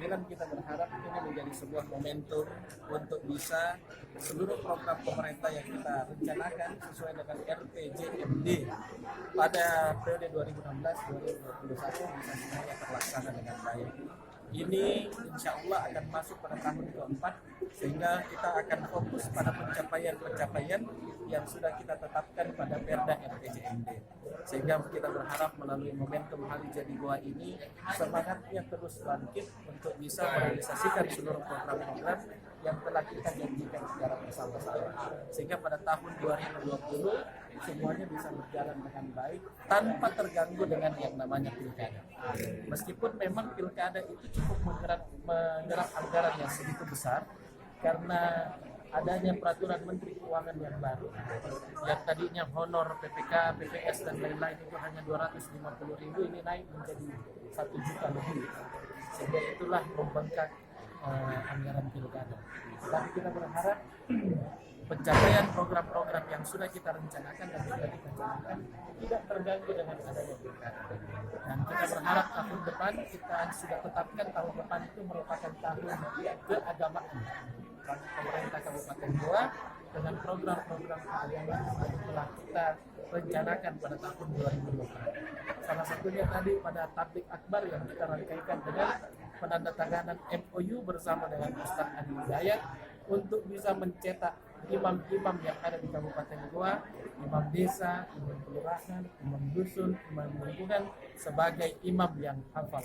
kehadiran kita berharap ini menjadi sebuah momentum untuk bisa seluruh program pemerintah yang kita rencanakan sesuai dengan RPJMD pada periode 2016-2021 bisa semuanya terlaksana dengan baik. Ini insya Allah akan masuk pada tahun keempat, sehingga kita akan fokus pada pencapaian-pencapaian yang sudah kita tetapkan pada Perda RPJMD. Sehingga kita berharap melalui momentum Hari Jadi Goa ini semangatnya terus bangkit untuk bisa merealisasikan seluruh program-program yang telah kita janjikan secara bersama-sama. Sehingga pada tahun 2020 semuanya bisa berjalan dengan baik tanpa terganggu dengan yang namanya pilkada. Meskipun memang pilkada itu cukup menyerap anggaran yang segitu besar karena adanya peraturan Menteri Keuangan yang baru yang tadinya honor PPK, PPS dan lain-lain itu hanya 250.000, ini naik menjadi 1 juta lebih, sehingga itulah membengkak anggaran pilkada. Tapi kita berharap pencapaian program-program yang sudah kita rencanakan dan sudah kita jalankan tidak terganggu dengan adanya pilkada. Dan kita berharap tahun depan kita sudah tetapkan tahun depan itu merupakan tahun keagamaan bagi pemerintah Kabupaten Goa dengan program-program keagamaan yang telah kita rencanakan pada tahun 2020. Salah satunya tadi pada tablik akbar yang kita rangkaikan dengan penandatanganan MOU bersama dengan Ustaz Adi Hidayat untuk bisa mencetak imam-imam yang ada di Kabupaten Goa, imam desa, imam kelurahan, imam dusun, imam lingkungan sebagai imam yang hafal.